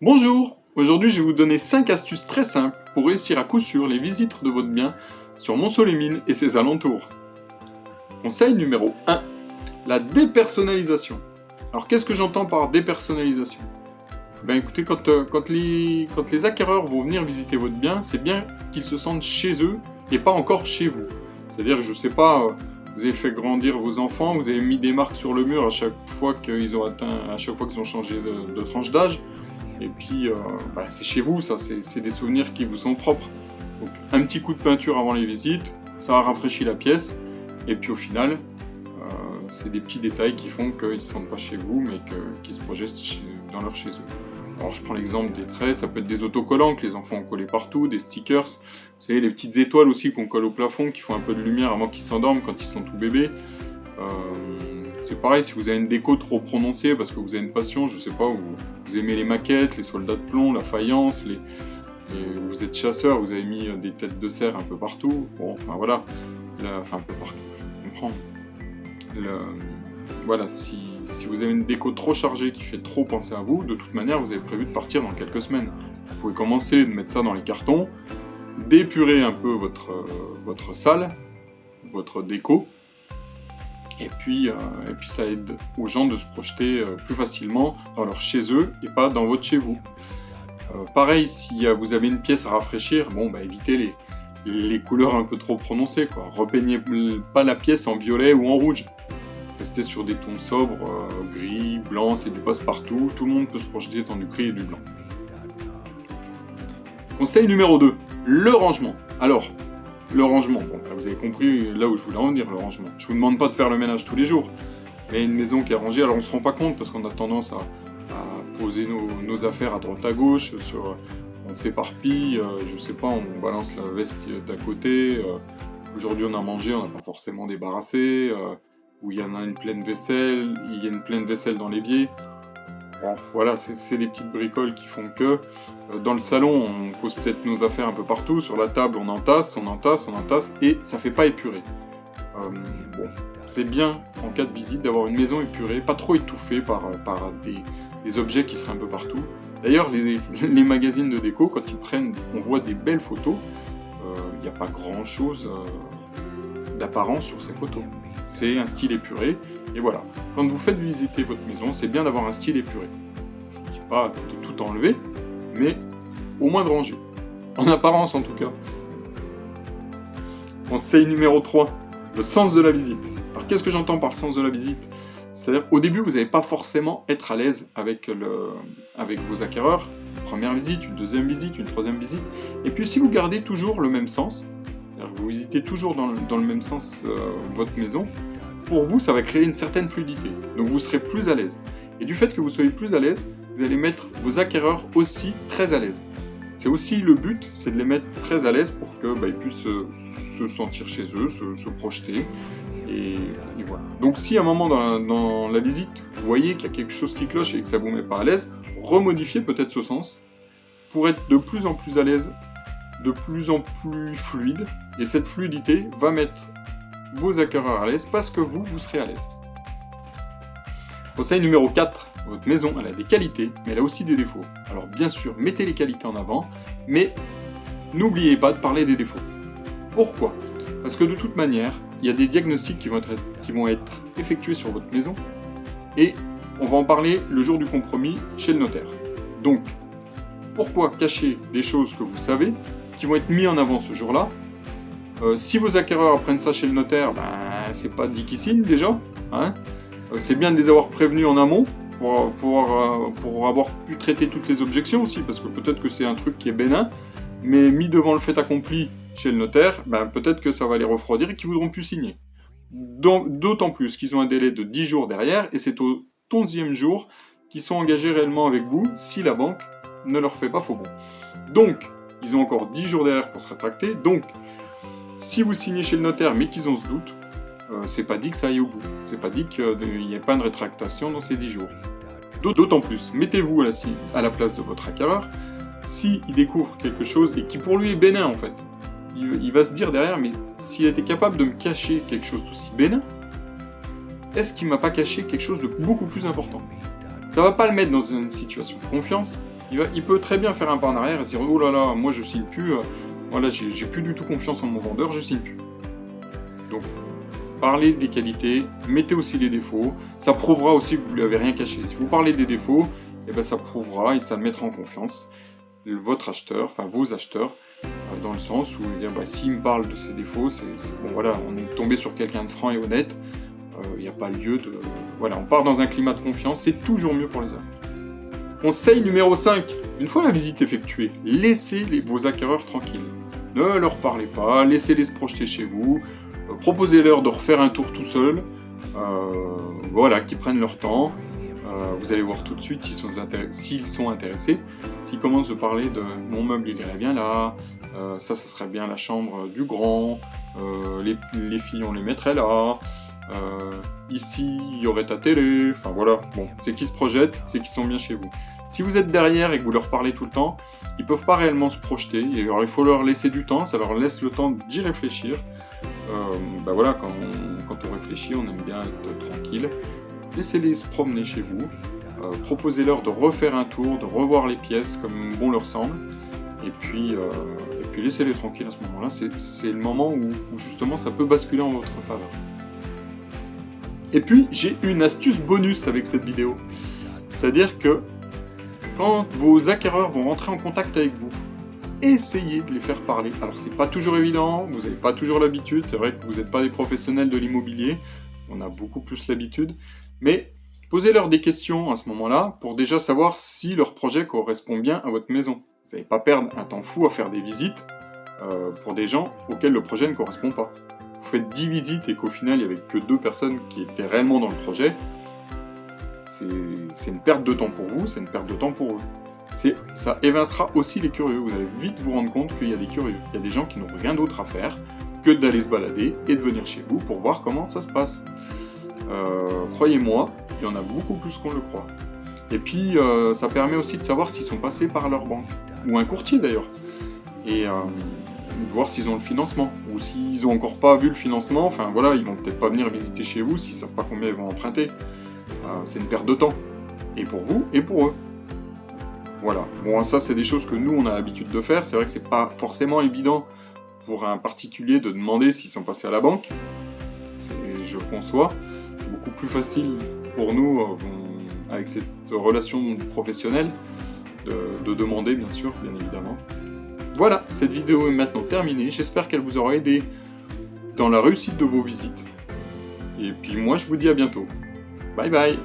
Bonjour, aujourd'hui je vais vous donner 5 astuces très simples pour réussir à coup sûr les visites de votre bien sur Mont-Soleil-Mines et ses alentours. Conseil numéro 1, la dépersonnalisation. Alors qu'est-ce que j'entends par dépersonnalisation? Ben écoutez, quand les acquéreurs vont venir visiter votre bien, c'est bien qu'ils se sentent chez eux et pas encore chez vous. C'est-à-dire que je sais pas, vous avez fait grandir vos enfants, vous avez mis des marques sur le mur à chaque fois qu'ils ont changé de tranche d'âge. Et puis, c'est chez vous, ça, c'est des souvenirs qui vous sont propres. Donc, un petit coup de peinture avant les visites, ça a rafraîchi la pièce. Et puis, au final, c'est des petits détails qui font qu'ils ne se sentent pas chez vous, mais qu'ils se projettent dans leur chez eux. Alors, je prends l'exemple des traits, ça peut être des autocollants que les enfants ont collés partout, des stickers. Vous savez, les petites étoiles aussi qu'on colle au plafond, qui font un peu de lumière avant qu'ils s'endorment quand ils sont tout bébés. C'est pareil, si vous avez une déco trop prononcée parce que vous avez une passion, je sais pas, vous aimez les maquettes, les soldats de plomb, la faïence, vous êtes chasseur, vous avez mis des têtes de cerf un peu partout, bon, enfin voilà, un peu partout, je comprends. Voilà, si vous avez une déco trop chargée qui fait trop penser à vous, de toute manière, vous avez prévu de partir dans quelques semaines. Vous pouvez commencer de mettre ça dans les cartons, d'épurer un peu votre salle, votre déco, et puis ça aide aux gens de se projeter plus facilement dans leur chez eux et pas dans votre chez vous. Pareil, si vous avez une pièce à rafraîchir, évitez les couleurs un peu trop prononcées, quoi. Repeignez pas la pièce en violet ou en rouge. Restez sur des tons sobres, gris, blanc, c'est du passe-partout. Tout le monde peut se projeter dans du gris et du blanc. Conseil numéro 2, le rangement. Alors, le rangement, vous avez compris là où je voulais en venir, le rangement. Je vous demande pas de faire le ménage tous les jours, mais une maison qui est rangée, alors on se rend pas compte parce qu'on a tendance à poser nos affaires à droite à gauche, on s'éparpille, je sais pas, on balance la veste d'à côté, aujourd'hui on a mangé, on n'a pas forcément débarrassé, ou il y en a une pleine vaisselle, il y a une pleine vaisselle dans l'évier. Bon, voilà, c'est des petites bricoles qui font que dans le salon, on pose peut-être nos affaires un peu partout, sur la table on entasse, et ça fait pas épurer. C'est bien, en cas de visite, d'avoir une maison épurée, pas trop étouffée par des objets qui seraient un peu partout. D'ailleurs, les magazines de déco, quand ils prennent, on voit des belles photos, il n'y a pas grand-chose d'apparent sur ces photos. C'est un style épuré, et voilà. Quand vous faites visiter votre maison, c'est bien d'avoir un style épuré. Je ne vous dis pas de tout enlever, mais au moins de ranger. En apparence, en tout cas. Conseil numéro 3, le sens de la visite. Alors, qu'est-ce que j'entends par le sens de la visite? C'est-à-dire, au début, vous n'allez pas forcément être à l'aise avec vos acquéreurs. Une première visite, une deuxième visite, une troisième visite. Et puis, si vous gardez toujours le même sens, vous visitez toujours dans le même sens votre maison, pour vous, ça va créer une certaine fluidité. Donc vous serez plus à l'aise. Et du fait que vous soyez plus à l'aise, vous allez mettre vos acquéreurs aussi très à l'aise. C'est aussi le but, c'est de les mettre très à l'aise pour qu'ils puissent se sentir chez eux, se projeter. Et voilà. Donc si à un moment dans la visite, vous voyez qu'il y a quelque chose qui cloche et que ça ne vous met pas à l'aise, remodifiez peut-être ce sens pour être de plus en plus à l'aise, de plus en plus fluide, et cette fluidité va mettre vos acquéreurs à l'aise parce que vous serez à l'aise. Conseil numéro 4, votre maison elle a des qualités, mais elle a aussi des défauts. Alors bien sûr, mettez les qualités en avant, mais n'oubliez pas de parler des défauts. Pourquoi? Parce que de toute manière, il y a des diagnostics qui vont être effectués sur votre maison, et on va en parler le jour du compromis chez le notaire. Donc, pourquoi cacher les choses que vous savez, qui vont être mis en avant ce jour-là? Si vos acquéreurs apprennent ça chez le notaire, c'est pas dit qu'ils signent déjà. Hein, c'est bien de les avoir prévenus en amont pour avoir pu traiter toutes les objections aussi, parce que peut-être que c'est un truc qui est bénin, mais mis devant le fait accompli chez le notaire, peut-être que ça va les refroidir et qu'ils voudront plus signer. D'autant plus qu'ils ont un délai de 10 jours derrière, et c'est au 11e jour qu'ils sont engagés réellement avec vous si la banque ne leur fait pas faux bon. Donc, ils ont encore 10 jours derrière pour se rétracter, donc si vous signez chez le notaire mais qu'ils ont ce doute, c'est pas dit que ça aille au bout. C'est pas dit qu'il n'y ait pas une rétractation dans ces 10 jours. D'autant plus, mettez-vous à la place de votre acquéreur, s'il découvre quelque chose et qui pour lui est bénin en fait. Il va se dire derrière, mais s'il était capable de me cacher quelque chose d'aussi bénin, est-ce qu'il m'a pas caché quelque chose de beaucoup plus important? Ça va pas le mettre dans une situation de confiance. Il peut très bien faire un pas en arrière et se dire « Oh là là, moi je signe plus, voilà, j'ai plus du tout confiance en mon vendeur, je signe plus. » Donc, parlez des qualités, mettez aussi les défauts, ça prouvera aussi que vous lui avez rien caché. Si vous parlez des défauts, eh ben ça prouvera et ça mettra en confiance votre acheteur, enfin vos acheteurs, dans le sens où s'il me parle de ses défauts, bon voilà, on est tombé sur quelqu'un de franc et honnête, il n'y a pas lieu de... Voilà, on part dans un climat de confiance, c'est toujours mieux pour les affaires. Conseil numéro 5, une fois la visite effectuée, laissez vos acquéreurs tranquilles. Ne leur parlez pas, laissez-les se projeter chez vous, proposez-leur de refaire un tour tout seul, voilà, qu'ils prennent leur temps. Vous allez voir tout de suite s'ils sont intéressés. S'ils commencent de parler de « mon meuble il irait bien là », ça serait bien la chambre du grand, les filles on les mettrait là, ici il y aurait ta télé, enfin voilà, bon, c'est qu'ils se projettent, c'est qu'ils sont bien chez vous. Si vous êtes derrière et que vous leur parlez tout le temps, ils peuvent pas réellement se projeter, et alors il faut leur laisser du temps, ça leur laisse le temps d'y réfléchir. Voilà, quand on réfléchit, on aime bien être tranquille. Laissez-les se promener chez vous, proposez-leur de refaire un tour, de revoir les pièces comme bon leur semble, et puis laissez-les tranquilles à ce moment-là, c'est le moment où justement ça peut basculer en votre faveur. Et puis j'ai une astuce bonus avec cette vidéo, c'est-à-dire que quand vos acquéreurs vont rentrer en contact avec vous, essayez de les faire parler. Alors c'est pas toujours évident, vous n'avez pas toujours l'habitude, c'est vrai que vous n'êtes pas des professionnels de l'immobilier, on a beaucoup plus l'habitude, mais posez-leur des questions à ce moment-là pour déjà savoir si leur projet correspond bien à votre maison. Vous n'allez pas perdre un temps fou à faire des visites pour des gens auxquels le projet ne correspond pas. Vous faites 10 visites et qu'au final il n'y avait que 2 personnes qui étaient réellement dans le projet, c'est une perte de temps pour vous, c'est une perte de temps pour eux. Ça évincera aussi les curieux, vous allez vite vous rendre compte qu'il y a des curieux. Il y a des gens qui n'ont rien d'autre à faire que d'aller se balader et de venir chez vous pour voir comment ça se passe. Croyez-moi, il y en a beaucoup plus qu'on le croit. Et puis, ça permet aussi de savoir s'ils sont passés par leur banque, ou un courtier d'ailleurs, et de voir s'ils ont le financement, ou s'ils n'ont encore pas vu le financement, enfin voilà, ils vont peut-être pas venir visiter chez vous s'ils ne savent pas combien ils vont emprunter. C'est une perte de temps, et pour vous, et pour eux. Voilà, bon ça c'est des choses que nous on a l'habitude de faire, c'est vrai que c'est pas forcément évident pour un particulier de demander s'ils sont passés à la banque, je conçois, c'est beaucoup plus facile pour nous, avec cette relation professionnelle, de demander bien sûr, bien évidemment. Voilà, cette vidéo est maintenant terminée, j'espère qu'elle vous aura aidé dans la réussite de vos visites, et puis moi je vous dis à bientôt. Bye bye.